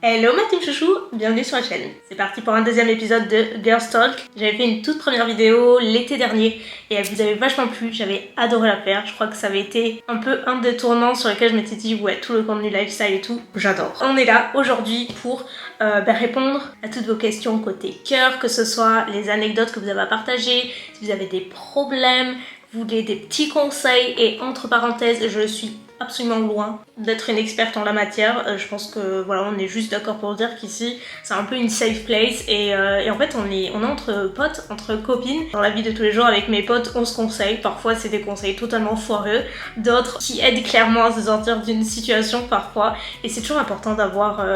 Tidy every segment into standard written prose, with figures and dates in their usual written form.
Hello ma team chouchou, bienvenue sur la chaîne. C'est parti pour un deuxième épisode de Girls Talk. J'avais fait une toute première vidéo l'été dernier et elle vous avait vachement plu, j'avais adoré la faire. Je crois que ça avait été un peu un des tournants sur lesquels je m'étais dit ouais, tout le contenu lifestyle et tout, j'adore. On est là aujourd'hui pour répondre à toutes vos questions côté cœur, que ce soit les anecdotes que vous avez à partager, si vous avez des problèmes, vous voulez des petits conseils, et entre parenthèses, je suis absolument loin d'être une experte en la matière. Je pense que voilà, on est juste d'accord pour dire qu'ici c'est un peu une safe place et en fait on est entre potes, entre copines. Dans la vie de tous les jours avec mes potes on se conseille, parfois c'est des conseils totalement foireux, d'autres qui aident clairement à se sortir d'une situation parfois, et c'est toujours important d'avoir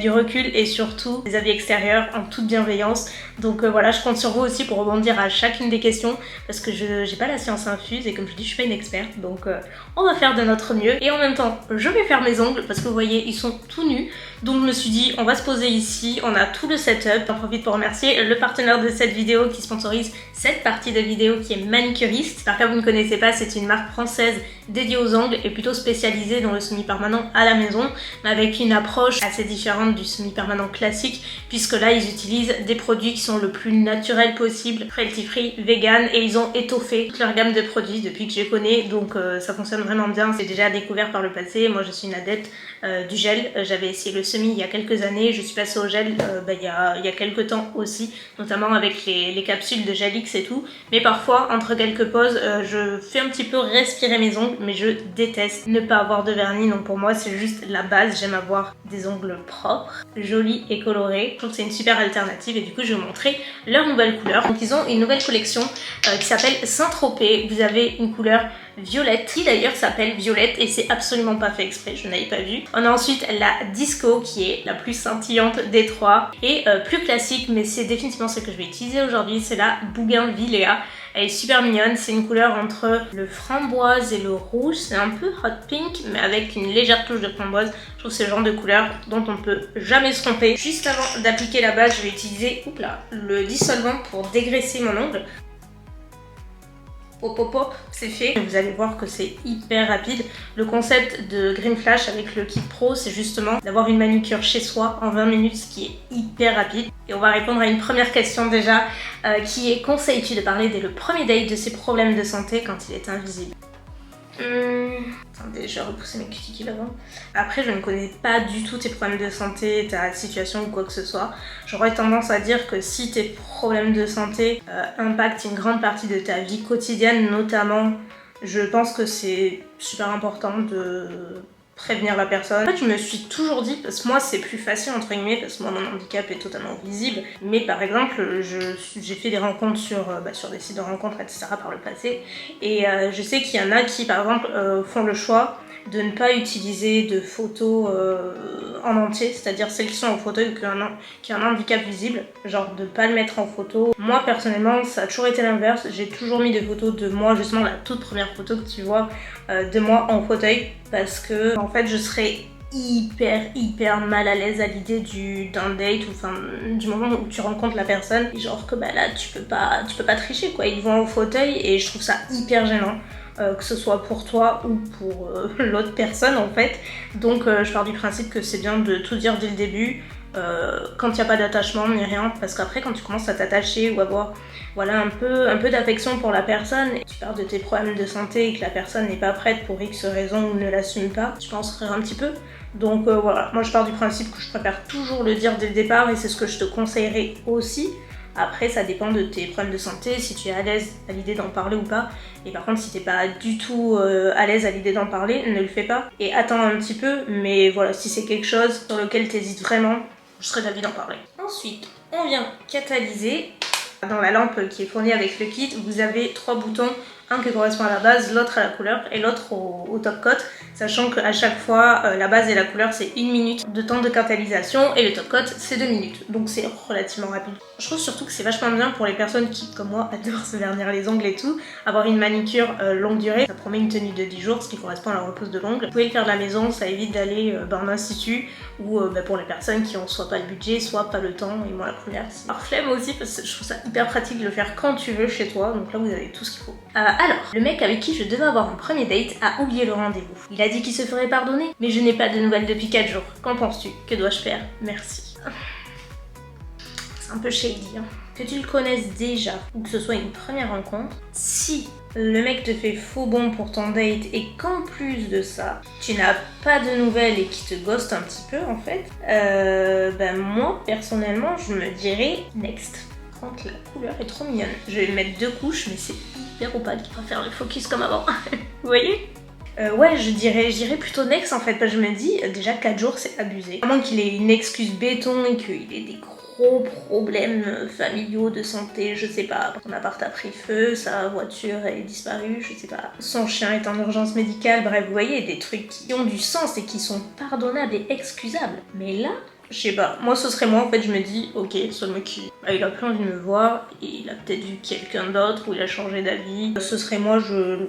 du recul et surtout des avis extérieurs en toute bienveillance. Donc voilà, je compte sur vous aussi pour rebondir à chacune des questions parce que j'ai pas la science infuse et comme je dis je suis pas une experte, donc on va faire de notre mieux. Et en même temps je vais faire mes ongles parce que vous voyez ils sont tout nus, donc je me suis dit on va se poser ici, on a tout le setup. J'en profite pour remercier le partenaire de cette vidéo qui sponsorise cette partie de vidéo qui est Manicuriste. Par cas vous ne connaissez pas, c'est une marque française dédiée aux ongles et plutôt spécialisée dans le semi-permanent à la maison, mais avec une approche assez différente du semi-permanent classique puisque là ils utilisent des produits qui sont le plus naturels possible, cruelty free, vegan, et ils ont étoffé toute leur gamme de produits depuis que je les connais, donc ça fonctionne vraiment bien. C'est déjà découvert par le passé, moi je suis une adepte du gel, j'avais essayé le semi il y a quelques années, je suis passée au gel il y a quelques temps aussi, notamment avec les capsules de Gelix et tout, mais parfois entre quelques pauses je fais un petit peu respirer mes ongles, mais je déteste ne pas avoir de vernis, donc pour moi c'est juste la base. J'aime avoir des ongles propres, jolis et colorés, je trouve que c'est une super alternative et du coup je vais vous montrer leur nouvelle couleur. Donc ils ont une nouvelle collection qui s'appelle Saint-Tropez. Vous avez une couleur violette qui d'ailleurs s'appelle violette et c'est absolument pas fait exprès, je n'avais pas vu. On a ensuite la disco qui est la plus scintillante des trois et plus classique, mais c'est définitivement celle que je vais utiliser aujourd'hui, c'est la Bougainvillea. Elle est super mignonne, c'est une couleur entre le framboise et le rouge, c'est un peu hot pink mais avec une légère touche de framboise. Je trouve que c'est le genre de couleur dont on peut jamais se tromper. Juste avant d'appliquer la base, je vais utiliser le dissolvant pour dégraisser mon ongle. Hop hop hop, c'est fait. Vous allez voir que c'est hyper rapide. Le concept de Green Flash avec le kit pro, c'est justement d'avoir une manucure chez soi en 20 minutes, ce qui est hyper rapide. Et on va répondre à une première question déjà, qui est: conseilles-tu de parler dès le premier date de ses problèmes de santé quand il est invisible? Attendez, je vais repousser mes cuticules avant. Après, je ne connais pas du tout tes problèmes de santé, ta situation ou quoi que ce soit. J'aurais tendance à dire que si tes problèmes de santé impactent une grande partie de ta vie quotidienne, notamment, je pense que c'est super important de prévenir la personne. En fait, je me suis toujours dit, parce que moi c'est plus facile entre guillemets, parce que moi mon handicap est totalement visible, mais par exemple j'ai fait des rencontres sur des sites de rencontres etc. par le passé, et je sais qu'il y en a qui par exemple font le choix de ne pas utiliser de photos en entier, c'est-à-dire celles qui sont en photo qui ont un handicap visible, genre de pas le mettre en photo. Moi personnellement ça a toujours été l'inverse, j'ai toujours mis des photos de moi, justement la toute première photo que tu vois de moi en fauteuil, parce que en fait je serais hyper mal à l'aise à l'idée d'un date, ou enfin du moment où tu rencontres la personne, et genre que là tu peux pas tricher quoi, ils vont en fauteuil et je trouve ça hyper gênant. Que ce soit pour toi ou pour l'autre personne en fait. Donc je pars du principe que c'est bien de tout dire dès le début, quand il n'y a pas d'attachement ni rien, parce qu'après quand tu commences à t'attacher ou avoir un peu d'affection pour la personne, et tu parles de tes problèmes de santé et que la personne n'est pas prête pour X raison ou ne l'assume pas, tu peux en souffrir un petit peu. Donc voilà, moi je pars du principe que je préfère toujours le dire dès le départ et c'est ce que je te conseillerais aussi. Après ça dépend de tes problèmes de santé, si tu es à l'aise à l'idée d'en parler ou pas. Et par contre si t'es pas du tout à l'aise à l'idée d'en parler, ne le fais pas. Et attends un petit peu, mais voilà, si c'est quelque chose sur lequel t'hésites vraiment, je serais d'avis d'en parler. Ensuite, on vient catalyser. Dans la lampe qui est fournie avec le kit, vous avez 3 boutons, un qui correspond à la base, l'autre à la couleur et l'autre au top coat, sachant qu'à chaque fois la base et la couleur c'est 1 minute de temps de catalysation et le top coat c'est 2 minutes, donc c'est relativement rapide. Je trouve surtout que c'est vachement bien pour les personnes qui, comme moi, adorent se vernir les ongles et tout, avoir une manicure longue durée. Ça promet une tenue de 10 jours, ce qui correspond à la repose de l'ongle. Vous pouvez le faire de la maison, ça évite d'aller en institut, ou pour les personnes qui ont soit pas le budget, soit pas le temps, et moi la première. Alors flemme aussi, parce que je trouve ça hyper pratique de le faire quand tu veux chez toi, donc là vous avez tout ce qu'il faut. Alors, le mec avec qui je devais avoir un premier date a oublié le rendez-vous. Il a a dit qu'il se ferait pardonner, mais je n'ai pas de nouvelles depuis 4 jours. Qu'en penses-tu? Que dois-je faire? Merci. C'est un peu shady, hein. Que tu le connaisses déjà, ou que ce soit une première rencontre, si le mec te fait faux bon pour ton date et qu'en plus de ça, tu n'as pas de nouvelles et qu'il te ghoste un petit peu en fait, moi personnellement je me dirais next. Par contre la couleur est trop mignonne. Je vais mettre 2 couches mais c'est hyper opaque, il va faire le focus comme avant. Vous voyez? Ouais, je dirais plutôt next en fait, parce que je me dis déjà 4 jours c'est abusé. À moins qu'il ait une excuse béton et qu'il ait des gros problèmes familiaux de santé, je sais pas. Son appart a pris feu, sa voiture est disparue, je sais pas. Son chien est en urgence médicale, bref, vous voyez, des trucs qui ont du sens et qui sont pardonnables et excusables. Mais là, je sais pas, moi ce serait moi en fait, je me dis, ok, ce mec il a plus envie de me voir, et il a peut-être vu quelqu'un d'autre ou il a changé d'avis. Ce serait moi, je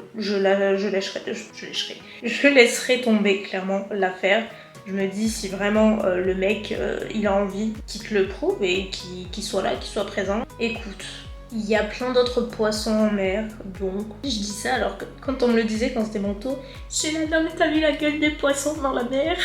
laisserai tomber clairement l'affaire. Je me dis si vraiment le mec il a envie qu'il te le prouve et qu'il soit là, qu'il soit présent. Écoute, il y a plein d'autres poissons en mer, donc je dis ça alors que quand on me le disait quand c'était mon tour, j'ai la mais t'as vu la gueule des poissons dans la mer?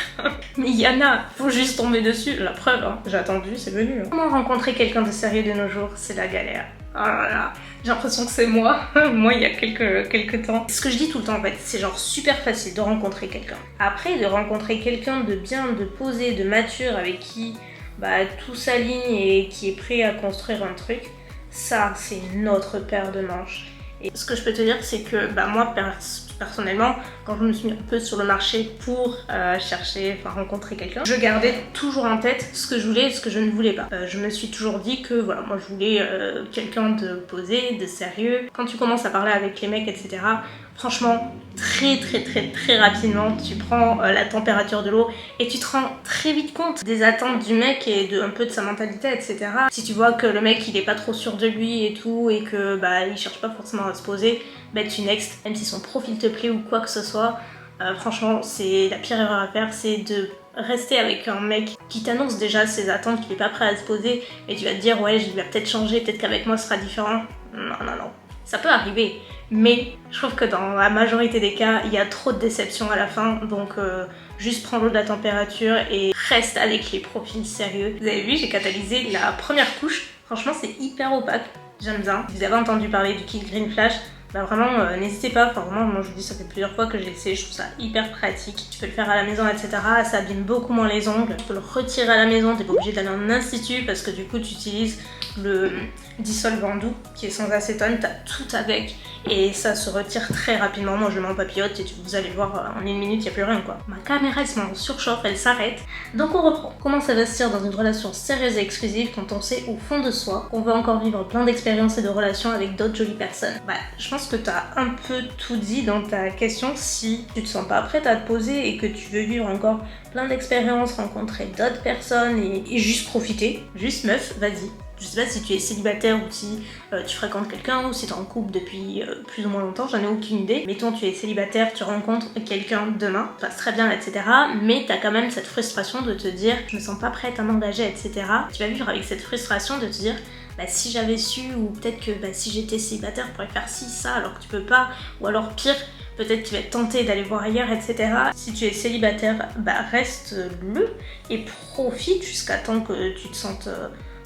Mais il y en a, faut juste tomber dessus, la preuve, hein. J'ai attendu, c'est venu. Hein. Comment rencontrer quelqu'un de sérieux de nos jours? C'est la galère. Oh là là, j'ai l'impression que c'est moi, moi il y a quelques temps. Ce que je dis tout le temps en fait, c'est genre super facile de rencontrer quelqu'un. Après, de rencontrer quelqu'un de bien, de posé, de mature, avec qui tout s'aligne et qui est prêt à construire un truc, ça c'est une autre paire de manches. Et ce que je peux te dire, c'est que moi personnellement, quand je me suis mis un peu sur le marché pour rencontrer quelqu'un, je gardais toujours en tête ce que je voulais et ce que je ne voulais pas. Je me suis toujours dit que voilà, moi je voulais quelqu'un de posé, de sérieux. Quand tu commences à parler avec les mecs, etc., franchement, très rapidement, tu prends la température de l'eau et tu te rends très vite compte des attentes du mec et un peu de sa mentalité, etc. Si tu vois que le mec il est pas trop sûr de lui et tout et que il cherche pas forcément à se poser, tu next, même si son profil te plaît ou quoi que ce soit. Franchement, c'est la pire erreur à faire, c'est de rester avec un mec qui t'annonce déjà ses attentes, qu'il est pas prêt à se poser et tu vas te dire ouais, il va peut-être changer, peut-être qu'avec moi ce sera différent. Non. Ça peut arriver, mais je trouve que dans la majorité des cas, il y a trop de déceptions à la fin, donc juste prends l'eau de la température et reste avec les profils sérieux. Vous avez vu, j'ai catalysé la première couche, franchement c'est hyper opaque, j'aime bien. Vous avez entendu parler du kit Green Flash, vraiment n'hésitez pas, vraiment moi je vous dis ça fait plusieurs fois que je l'ai essayé, je trouve ça hyper pratique. Tu peux le faire à la maison, etc. Ça abîme beaucoup moins les ongles. Tu peux le retirer à la maison, t'es pas obligé d'aller en institut parce que du coup tu utilises le dissolvant doux qui est sans acétone, t'as tout avec et ça se retire très rapidement. Moi je le mets en papillote et vous allez voir en 1 minute il n'y a plus rien quoi. Ma caméra elle se met en surchauffe, elle s'arrête. Donc on reprend. Comment s'investir dans une relation sérieuse et exclusive quand on sait au fond de soi qu'on veut encore vivre plein d'expériences et de relations avec d'autres jolies personnes? Je pense que t'as un peu tout dit dans ta question. Si tu te sens pas prête à te poser et que tu veux vivre encore plein d'expériences, rencontrer d'autres personnes et juste profiter, juste meuf, vas-y. Je sais pas si tu es célibataire ou si tu fréquentes quelqu'un ou si tu es en couple depuis plus ou moins longtemps, j'en ai aucune idée. Mettons tu es célibataire, tu rencontres quelqu'un demain, ça passe très bien, etc. Mais t'as quand même cette frustration de te dire je me sens pas prête à m'engager, etc. Tu vas vivre avec cette frustration de te dire si j'avais su ou peut-être que si j'étais célibataire je pourrais faire ci, ça alors que tu peux pas, ou alors pire, peut-être tu vas être tenté d'aller voir ailleurs, etc. Si tu es célibataire, reste-le et profite jusqu'à temps que tu te sentes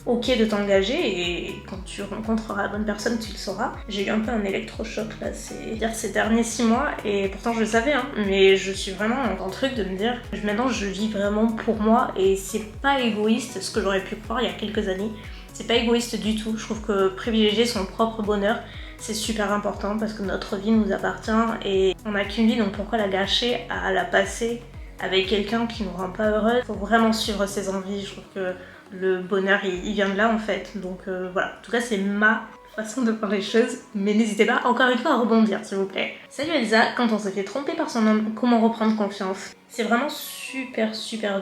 ok de t'engager et quand tu rencontreras la bonne personne tu le sauras. J'ai eu un peu un électrochoc là ces derniers 6 mois et pourtant je le savais mais je suis vraiment dans un truc de me dire maintenant je vis vraiment pour moi et c'est pas égoïste ce que j'aurais pu croire il y a quelques années. C'est pas égoïste du tout, je trouve que privilégier son propre bonheur c'est super important parce que notre vie nous appartient et on n'a qu'une vie donc pourquoi la gâcher à la passer avec quelqu'un qui nous rend pas heureux. Faut vraiment suivre ses envies, je trouve que le bonheur il vient de là en fait, donc voilà, en tout cas c'est ma façon de voir les choses, mais n'hésitez pas encore une fois à rebondir s'il vous plaît. Salut Elsa, quand on se fait tromper par son homme, comment reprendre confiance? C'est vraiment super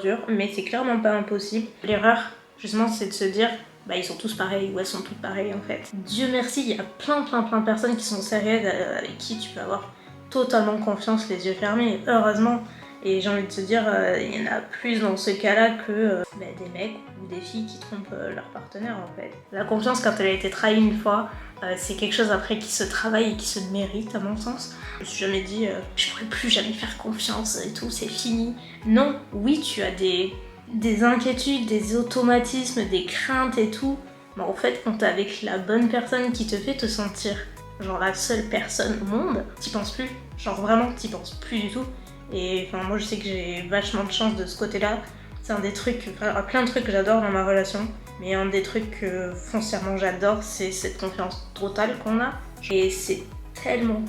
dur, mais c'est clairement pas impossible. L'erreur justement c'est de se dire ils sont tous pareils ou elles sont toutes pareilles en fait. Dieu merci, il y a plein de personnes qui sont sérieuses avec qui tu peux avoir totalement confiance les yeux fermés, heureusement. Et j'ai envie de te dire, il y en a plus dans ce cas-là que des mecs ou des filles qui trompent leur partenaire en fait. La confiance, quand elle a été trahie une fois, c'est quelque chose après qui se travaille et qui se mérite à mon sens. Je me suis jamais dit je pourrais plus jamais faire confiance et tout, c'est fini. Non, oui, tu as des inquiétudes, des automatismes, des craintes et tout. Mais en fait, quand t'es avec la bonne personne qui te fait te sentir genre la seule personne au monde, t'y penses plus. Genre vraiment, t'y penses plus du tout. Et enfin, moi je sais que j'ai vachement de chance de ce côté-là. C'est un des trucs, enfin, il y a plein de trucs que j'adore dans ma relation. Mais un des trucs que foncièrement j'adore, c'est cette confiance totale qu'on a. Et c'est tellement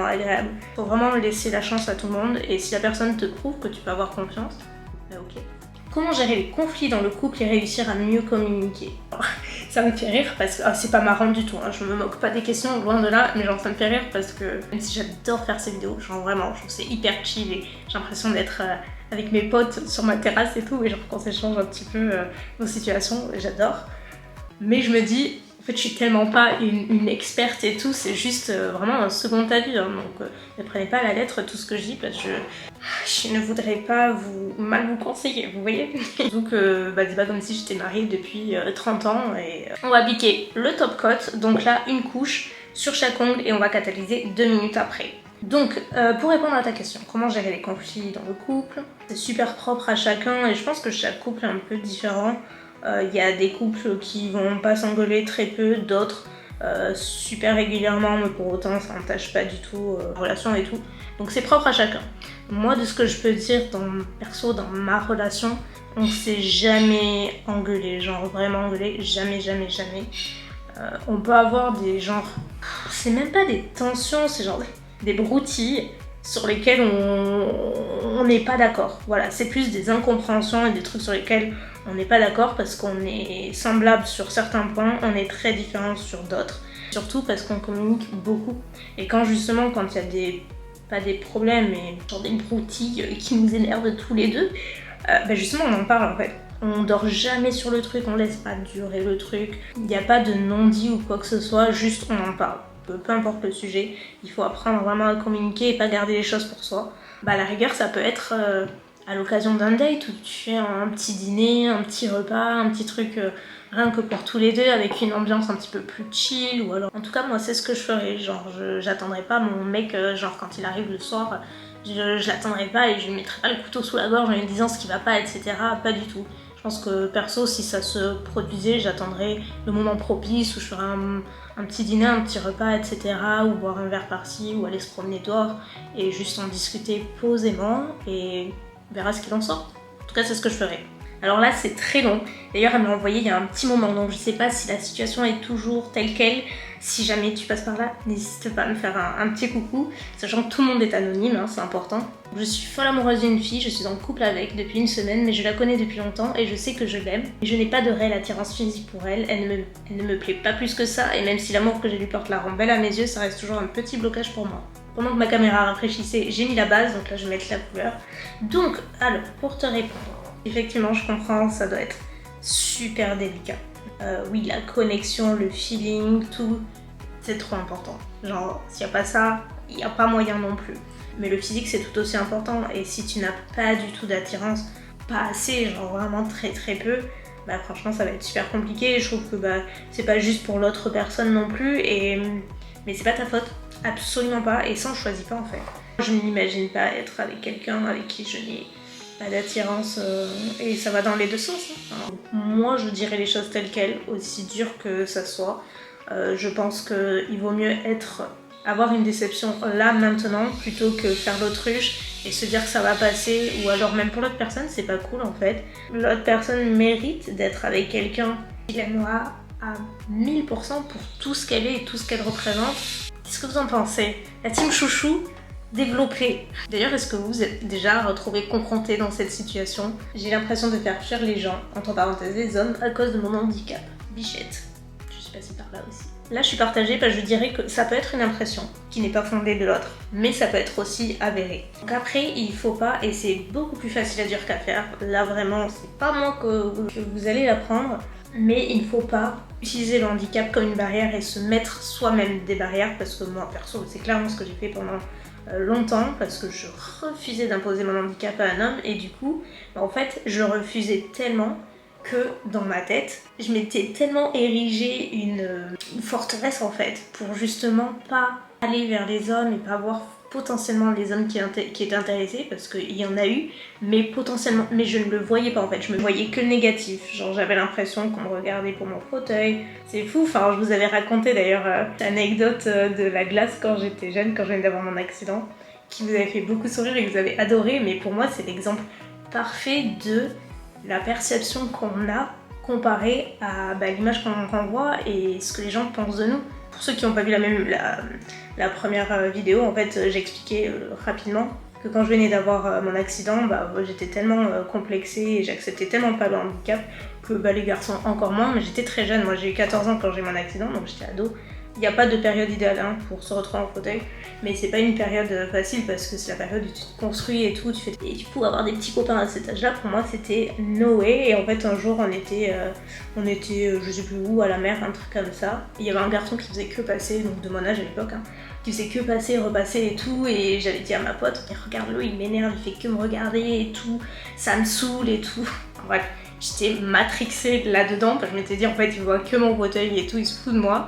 agréable. Faut vraiment laisser la chance à tout le monde. Et si la personne te prouve que tu peux avoir confiance, bah ok. Comment gérer les conflits dans le couple et réussir à mieux communiquer? Ça me fait rire parce que c'est pas marrant du tout, hein. Je me moque pas des questions, loin de là, mais genre ça me fait rire parce que même si j'adore faire ces vidéos, genre vraiment, je trouve que c'est hyper chill et j'ai l'impression d'être avec mes potes sur ma terrasse et tout, et genre qu'on s'échange un petit peu nos situations, j'adore. Mais je me dis, en fait je suis tellement pas une experte et tout, c'est juste vraiment un second avis, hein. Donc ne prenez pas à la lettre tout ce que je dis parce que je ne voudrais pas mal vous conseiller, vous voyez. Donc c'est pas comme si j'étais mariée depuis 30 ans et on va appliquer le top coat, donc là une couche sur chaque ongle et on va catalyser 2 minutes après. Donc pour répondre à ta question, comment gérer les conflits dans le couple? C'est super propre à chacun et je pense que chaque couple est un peu différent. Il y a des couples qui vont pas s'engueuler très peu, d'autres super régulièrement, mais pour autant ça n'entache pas du tout la relation et tout. Donc c'est propre à chacun. Moi, de ce que je peux dire perso dans ma relation, on s'est jamais engueulé, genre vraiment engueulé, jamais. On peut avoir des genres, c'est même pas des tensions, c'est genre des broutilles sur lesquelles on n'est pas d'accord. Voilà, c'est plus des incompréhensions et des trucs sur lesquels on n'est pas d'accord parce qu'on est semblable sur certains points, on est très différents sur d'autres. Surtout parce qu'on communique beaucoup. Et quand il y a pas des problèmes, mais genre des broutilles qui nous énervent tous les deux, justement on en parle en fait. On dort jamais sur le truc, on laisse pas durer le truc. Il n'y a pas de non-dit ou quoi que ce soit, juste on en parle. Peu importe le sujet, il faut apprendre vraiment à communiquer et pas garder les choses pour soi. À la rigueur, ça peut être à l'occasion d'un date où tu fais un petit dîner, un petit repas, un petit truc rien que pour tous les deux avec une ambiance un petit peu plus chill. Ou alors, en tout cas, moi, c'est ce que je ferais. Genre, j'attendrai pas mon mec, genre quand il arrive le soir, je l'attendrai pas et je lui mettrai pas le couteau sous la gorge en lui disant ce qui va pas, etc. Pas du tout. Je pense que perso, si ça se produisait, j'attendrais le moment propice où je ferais un petit dîner, un petit repas, etc. Ou boire un verre par-ci, ou aller se promener dehors et juste en discuter posément et on verra ce qu'il en sort. En tout cas, c'est ce que je ferais. Alors là, c'est très long. D'ailleurs, elle m'a envoyé il y a un petit moment, donc je sais pas si la situation est toujours telle qu'elle. Si jamais tu passes par là, n'hésite pas à me faire un petit coucou, sachant que tout le monde est anonyme, hein, c'est important. Je suis folle amoureuse d'une fille, je suis en couple avec depuis une semaine, mais je la connais depuis longtemps et je sais que je l'aime. Je n'ai pas de réelle attirance physique pour elle, elle ne me plaît pas plus que ça, et même si l'amour que je lui porte la rend belle à mes yeux, ça reste toujours un petit blocage pour moi. Pendant que ma caméra rafraîchissait, j'ai mis la base, donc là je vais mettre la couleur. Donc, alors, pour te répondre, effectivement je comprends, ça doit être super délicat. Oui, la connexion, le feeling, tout, c'est trop important. Genre, s'il n'y a pas ça, il n'y a pas moyen non plus. Mais le physique, c'est tout aussi important. Et si tu n'as pas du tout d'attirance, pas assez, genre vraiment très peu, franchement, ça va être super compliqué. Et je trouve que c'est pas juste pour l'autre personne non plus. Mais c'est pas ta faute, absolument pas. Et ça, on choisit pas en fait. Je ne m'imagine pas être avec quelqu'un avec qui je n'ai pas d'attirance et ça va dans les deux sens. Hein. Moi, je dirais les choses telles quelles, aussi dur que ça soit. Je pense qu'il vaut mieux avoir une déception là maintenant plutôt que faire l'autruche et se dire que ça va passer, ou alors même pour l'autre personne c'est pas cool en fait. L'autre personne mérite d'être avec quelqu'un qui l'aimera à 1000% pour tout ce qu'elle est et tout ce qu'elle représente. Qu'est-ce que vous en pensez? La team chouchou, développez. D'ailleurs, est-ce que vous vous êtes déjà retrouvé confronté dans cette situation? J'ai l'impression de faire fuir les gens, entre parenthèses les hommes, à cause de mon handicap. Bichette. Je suis passée par là aussi. Là, je suis partagée parce que je dirais que ça peut être une impression qui n'est pas fondée de l'autre, mais ça peut être aussi avéré. Donc après, il faut pas, et c'est beaucoup plus facile à dire qu'à faire, là vraiment, c'est pas moi que vous allez l'apprendre, mais il ne faut pas utiliser le handicap comme une barrière et se mettre soi-même des barrières, parce que moi, perso, c'est clairement ce que j'ai fait pendant longtemps parce que je refusais d'imposer mon handicap à un homme et du coup, en fait, je refusais tellement que dans ma tête, je m'étais tellement érigée une forteresse en fait pour justement pas aller vers les hommes et pas voir potentiellement les hommes qui étaient intéressés parce qu'il y en a eu, mais potentiellement, mais je ne le voyais pas en fait, je me voyais que le négatif, genre j'avais l'impression qu'on me regardait pour mon fauteuil, c'est fou, enfin je vous avais raconté d'ailleurs l'anecdote de la glace quand j'étais jeune, quand je venais d'avoir mon accident, qui vous avait fait beaucoup sourire et que vous avez adoré, mais pour moi c'est l'exemple parfait de la perception qu'on a comparée à l'image qu'on renvoie et ce que les gens pensent de nous. Pour ceux qui n'ont pas vu la première vidéo, en fait, j'expliquais rapidement que quand je venais d'avoir mon accident, j'étais tellement complexée et j'acceptais tellement pas le handicap que les garçons encore moins, mais j'étais très jeune, moi j'ai eu 14 ans quand j'ai eu mon accident, donc j'étais ado. Il n'y a pas de période idéale pour se retrouver en fauteuil, mais c'est pas une période facile parce que c'est la période où tu te construis et tout, et du coup avoir des petits copains à cet âge-là, pour moi c'était no way. Et en fait un jour on était je sais plus où, à la mer, un truc comme ça. Et il y avait un garçon qui faisait que passer, donc de mon âge à l'époque, qui faisait que passer, repasser et tout, et j'avais dit à ma pote, mais regarde-le, il m'énerve, il fait que me regarder et tout, ça me saoule et tout. Bref. J'étais matrixée là-dedans parce que je m'étais dit en fait il voit que mon fauteuil et tout, il se fout de moi.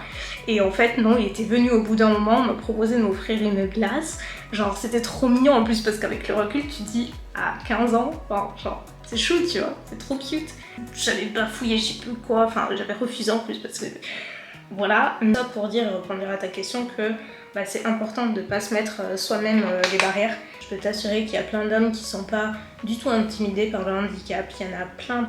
Et en fait non, il était venu au bout d'un moment me proposer de m'offrir une glace. Genre c'était trop mignon en plus parce qu'avec le recul tu dis à 15 ans, genre c'est chou tu vois, c'est trop cute. J'avais bafouillé je sais plus quoi, enfin j'avais refusé en plus parce que voilà. Ça pour dire, répondre à ta question que c'est important de ne pas se mettre soi-même les barrières. Je peux t'assurer qu'il y a plein d'hommes qui sont pas du tout intimidés par le handicap, il y en a plein.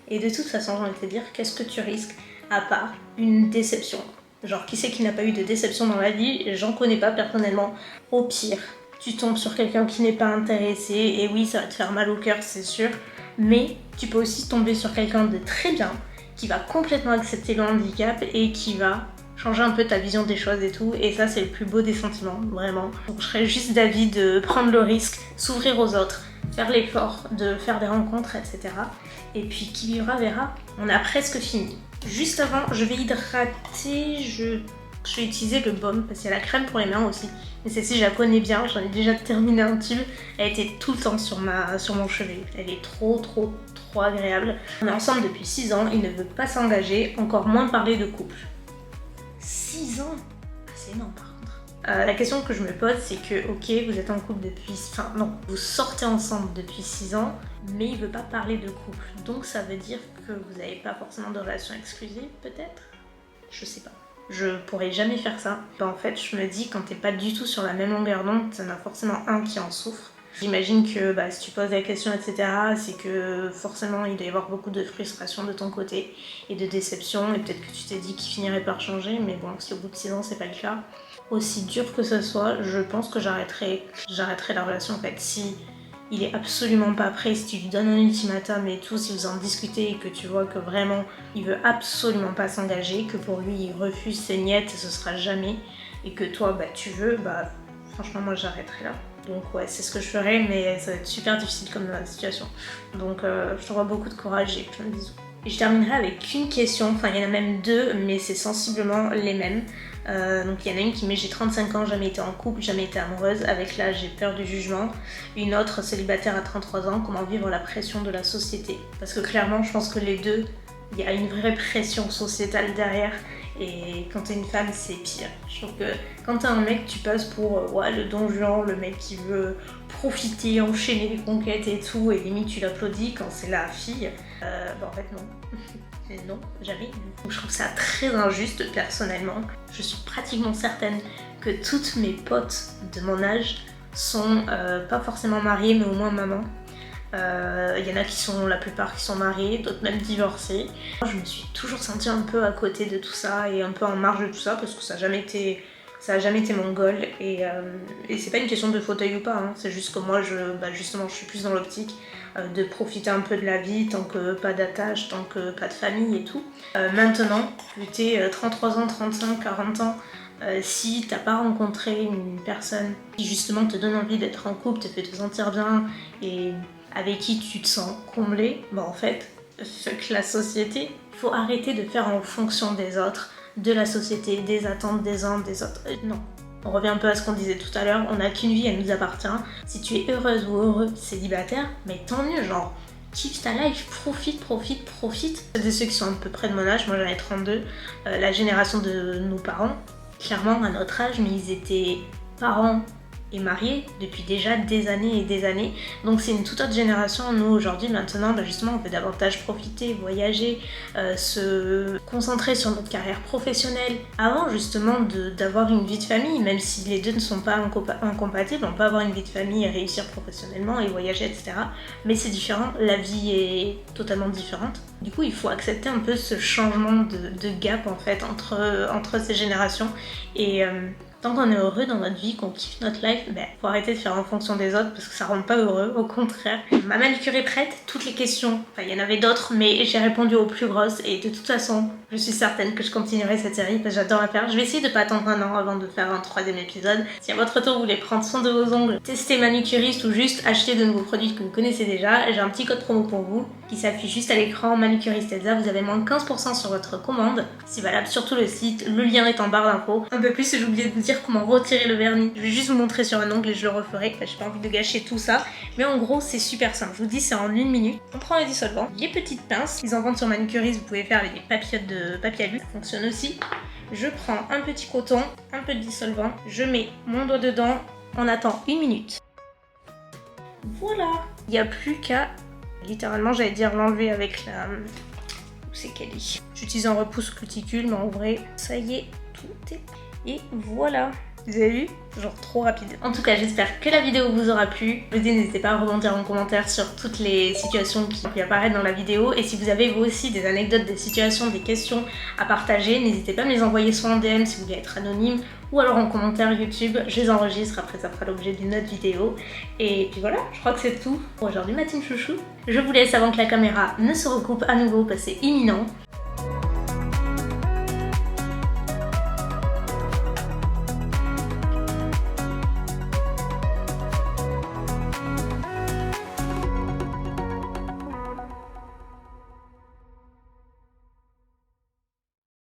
Et de toute façon, j'ai envie de te dire, qu'est-ce que tu risques à part une déception? Genre, qui c'est qui n'a pas eu de déception dans la vie? J'en connais pas personnellement. Au pire, tu tombes sur quelqu'un qui n'est pas intéressé, et oui, ça va te faire mal au cœur, c'est sûr, mais tu peux aussi tomber sur quelqu'un de très bien, qui va complètement accepter le handicap et qui va changer un peu ta vision des choses et tout, et ça c'est le plus beau des sentiments, vraiment. Donc je serais juste d'avis de prendre le risque, s'ouvrir aux autres, faire l'effort de faire des rencontres, etc. Et puis qui vivra verra. On a presque fini. Juste avant, je vais hydrater, je vais utiliser le baume, parce qu'il y a la crème pour les mains aussi. Mais celle-ci je la connais bien, j'en ai déjà terminé un tube, elle était tout le temps sur mon chevet. Elle est trop agréable. On est ensemble depuis 6 ans, il ne veut pas s'engager, encore moins parler de couple. 6 ans? C'est énorme par contre. La question que je me pose c'est que ok vous êtes en couple depuis... Enfin non, vous sortez ensemble depuis 6 ans mais il veut pas parler de couple. Donc ça veut dire que vous n'avez pas forcément de relation exclusive peut-être? Je sais pas. Je pourrais jamais faire ça. En fait je me dis quand t'es pas du tout sur la même longueur d'onde, t'en as forcément un qui en souffre. J'imagine que si tu poses la question, etc., c'est que forcément il doit y avoir beaucoup de frustration de ton côté et de déception, et peut-être que tu t'es dit qu'il finirait par changer, mais bon, si au bout de 6 ans c'est pas le cas, aussi dur que ce soit, je pense que j'arrêterai la relation en fait. Si il est absolument pas prêt, si tu lui donnes un ultimatum et tout, si vous en discutez et que tu vois que vraiment il veut absolument pas s'engager, que pour lui il refuse ses niettes et ce sera jamais, et que toi tu veux, franchement moi j'arrêterai là. Donc ouais, c'est ce que je ferai, mais ça va être super difficile comme situation. Donc je t'envoie beaucoup de courage et plein de bisous. Et je terminerai avec une question, enfin il y en a même deux, mais c'est sensiblement les mêmes. Donc il y en a une qui met j'ai 35 ans, jamais été en couple, jamais été amoureuse, avec l'âge j'ai peur du jugement. Une autre célibataire à 33 ans, comment vivre la pression de la société? Parce que clairement je pense que les deux, il y a une vraie pression sociétale derrière. Et quand t'es une femme, c'est pire. Je trouve que quand t'es un mec, tu passes pour le don Juan, le mec qui veut profiter, enchaîner les conquêtes et tout, et limite tu l'applaudis. Quand c'est la fille, en fait non. Non, jamais. Donc je trouve ça très injuste personnellement. Je suis pratiquement certaine que toutes mes potes de mon âge sont pas forcément mariées, mais au moins maman. Il y en a qui sont, la plupart qui sont mariés, d'autres même divorcés. Je me suis toujours sentie un peu à côté de tout ça et un peu en marge de tout ça parce que ça n'a jamais été mon goal, et c'est pas une question de fauteuil ou pas, c'est juste que moi justement je suis plus dans l'optique de profiter un peu de la vie tant que pas d'attache, tant que pas de famille et tout. Maintenant, plus t'es 33 ans, 35, 40 ans, si t'as pas rencontré une personne qui justement te donne envie d'être en couple, te fait te sentir bien et avec qui tu te sens comblé, en fait, fuck la société. Il faut arrêter de faire en fonction des autres, de la société, des attentes des uns, des autres. Non, On revient un peu à ce qu'on disait tout à l'heure, on n'a qu'une vie, elle nous appartient. Si tu es heureuse ou heureux célibataire, mais tant mieux, genre kiffe ta life, profite. De ceux qui sont à peu près de mon âge, moi j'en ai 32, la génération de nos parents, clairement à notre âge, mais ils étaient parents et mariés depuis déjà des années et des années. Donc c'est une toute autre génération. Nous aujourd'hui maintenant justement on peut davantage profiter, voyager, se concentrer sur notre carrière professionnelle. Avant justement d'avoir une vie de famille, même si les deux ne sont pas incompatibles, on peut avoir une vie de famille et réussir professionnellement et voyager, etc. Mais c'est différent, la vie est totalement différente. Du coup il faut accepter un peu ce changement de gap en fait entre ces générations et tant qu'on est heureux dans notre vie, qu'on kiffe notre life, faut arrêter de faire en fonction des autres parce que ça rend pas heureux, au contraire. Ma manucure est prête, toutes les questions, il y en avait d'autres, mais j'ai répondu aux plus grosses et de toute façon, je suis certaine que je continuerai cette série parce que j'adore la faire. Je vais essayer de pas attendre un an avant de faire un 3e épisode. Si à votre tour vous voulez prendre soin de vos ongles, tester manucuriste ou juste acheter de nouveaux produits que vous connaissez déjà, j'ai un petit code promo pour vous qui s'affiche juste à l'écran, manucuriste Elsa, vous avez moins de 15% sur votre commande. C'est valable sur tout le site, le lien est en barre d'infos. Un peu plus, j'ai oublié de vous dire comment retirer le vernis. Je vais juste vous montrer sur un ongle et je le referai, j'ai pas envie de gâcher tout ça. Mais en gros, c'est super simple, je vous dis c'est en 1 minute. On prend le dissolvant, les petites pinces, ils en vendent sur manucuriste, vous pouvez faire avec des papillotes de papier alu, ça fonctionne aussi. Je prends un petit coton, un peu de dissolvant, je mets mon doigt dedans, on attend 1 minute. Voilà, il n'y a plus qu'à, littéralement j'allais dire l'enlever avec la... Où c'est qu'elle est? J'utilise un repousse cuticule, mais en vrai, ça y est, tout est... Et voilà, vous avez vu? Genre trop rapide. En tout cas, j'espère que la vidéo vous aura plu. Je vous dis, n'hésitez pas à rebondir en commentaire sur toutes les situations qui ont pu apparaître dans la vidéo. Et si vous avez vous aussi des anecdotes, des situations, des questions à partager, n'hésitez pas à me les envoyer soit en DM si vous voulez être anonyme, ou alors en commentaire YouTube. Je les enregistre, après ça fera l'objet d'une autre vidéo. Et puis voilà, je crois que c'est tout pour aujourd'hui ma team chouchou. Je vous laisse avant que la caméra ne se recoupe à nouveau parce que c'est imminent.